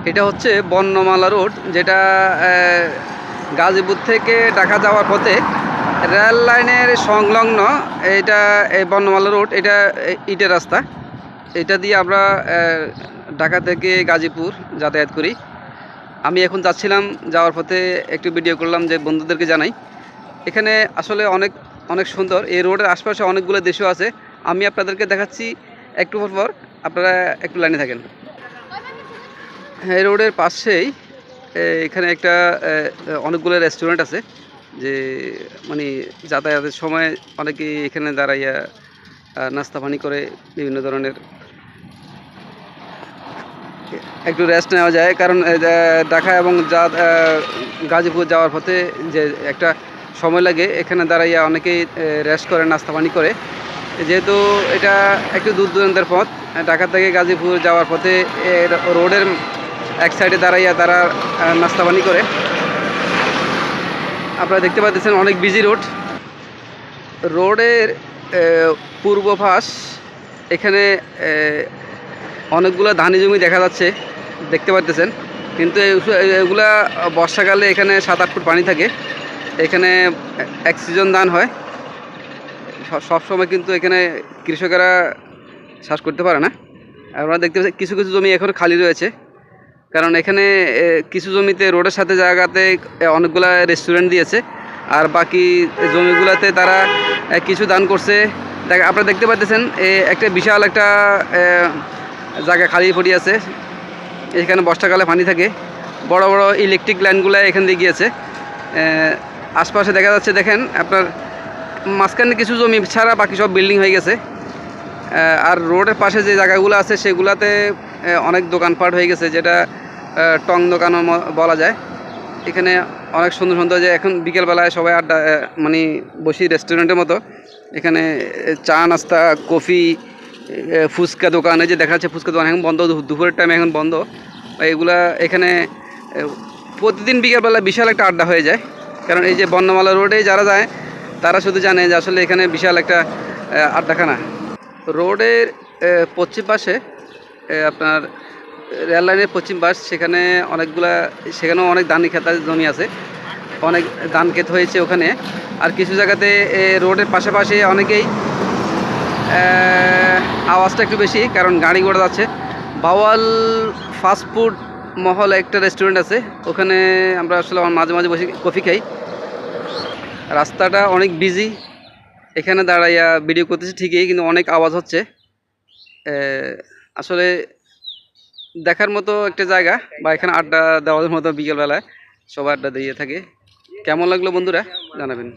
এটা হচ্ছে বর্ণমালা রোড, যেটা গাজীপুর থেকে ঢাকা যাওয়ার পথে রেল লাইনের সংলগ্ন। এটা এই বর্ণমালা রোড, এটা ইটের রাস্তা। এটা দিয়ে আমরা ঢাকা থেকে গাজীপুর যাতায়াত করি। আমি এখন যাচ্ছিলাম, যাওয়ার পথে একটু ভিডিও করলাম যে বন্ধুদেরকে জানাই। এখানে আসলে অনেক অনেক সুন্দর। এই রোডের আশপাশে অনেকগুলো দেশও আছে, আমি আপনাদেরকে দেখাচ্ছি একটু পর। আপনারা একটু লাইনে থাকেন। এই রোডের পাশেই এখানে একটা অনেকগুলো রেস্টুরেন্ট আছে, যে মানে যাতায়াতের সময় অনেকেই এখানে দাঁড়াইয়া নাস্তা পানি করে, বিভিন্ন ধরনের একটু রেস্ট নেওয়া যায়। কারণ ঢাকা এবং গাজীপুর যাওয়ার পথে যে একটা সময় লাগে, এখানে দাঁড়াইয়া অনেকেই রেস্ট করে, নাস্তা পানি করে। যেহেতু এটা একটু দূর দূরান্তের পথ, ঢাকা থেকে গাজীপুর যাওয়ার পথে রোডের এক সাইডে দাঁড়াইয়া তারা নাস্তা পানি করে। আপনারা দেখতে পাচ্ছেন অনেক বিজি রোড। রোডের পূর্ব পাশ এখানে অনেকগুলো ধানি জমি দেখা যাচ্ছে, দেখতে পাচ্ছেন। কিন্তু এগুলা বর্ষাকালে এখানে 7-8 ফুট পানি থাকে। এখানে এক সিজন ধান হয়, সবসময় কিন্তু এখানে কৃষকেরা চাষ করতে পারে না। আপনারা দেখতে পাচ্ছেন কিছু কিছু জমি এখন খালি রয়েছে, কারণ এখানে কিছু জমিতে রোডের সাথে জায়গাতে অনেকগুলা রেস্টুরেন্ট দিয়েছে, আর বাকি জমিগুলোতে তারা কিছু দান করছে। আপনারা দেখতে পাচ্ছেন একটা বিশাল একটা জায়গা খালি পড়ে আছে। এখানে বর্ষাকালে পানি থাকে। বড় বড় ইলেকট্রিক লাইনগুলো এখান দিয়ে গিয়েছে। আশপাশে দেখা যাচ্ছে, দেখেন আপনার মাঝখানে কিছু জমি ছাড়া বাকি সব বিল্ডিং হয়ে গেছে। আর রোডের পাশে যে জায়গাগুলো আছে সেগুলাতে অনেক দোকানপাট হয়ে গেছে, যেটা টং দোকানও বলা যায়। এখানে অনেক সুন্দর সুন্দর, যে এখন বিকেলবেলায় সবাই আড্ডা মানে বসি রেস্টুরেন্টের মতো। এখানে চা নাস্তা, কফি, ফুচকা দোকানে যে দেখা যাচ্ছে, ফুচকা দোকান এখন বন্ধ, দুপুরের টাইমে এখন বন্ধ। এগুলা এখানে প্রতিদিন বিকেলবেলা বিশাল একটা আড্ডা হয়ে যায়। কারণ এই যে বর্ণমালা রোডে যারা যায় তারা শুধু জানে যে আসলে এখানে বিশাল একটা আড্ডাখানা। রোডের পশ্চিম পাশে আপনার রেল লাইনের পশ্চিম পাশ, সেখানেও অনেক ধান খেতার জমি আছে, অনেক ধান ক্ষেত হয়েছে ওখানে। আর কিছু জায়গাতে রোডের পাশাপাশি অনেকেই আওয়াজটা একটু বেশি, কারণ গাড়ি ঘোড়া যাচ্ছে। বাওয়াল ফাস্টফুড মহল একটা রেস্টুরেন্ট আছে, ওখানে আমরা আসলে মাঝে মাঝে বসে কফি খাই। রাস্তাটা অনেক বিজি, এখানে দাঁড়াইয়া ভিডিও করতেছি ঠিকই, কিন্তু অনেক আওয়াজ হচ্ছে। আসলে দেখার মতো একটা জায়গা, বা এখানে আড্ডা দেওয়ার মতো বিকেলবেলায় সবাই আড্ডা দিয়ে থাকে। কেমন লাগলো বন্ধুরা জানাবেন।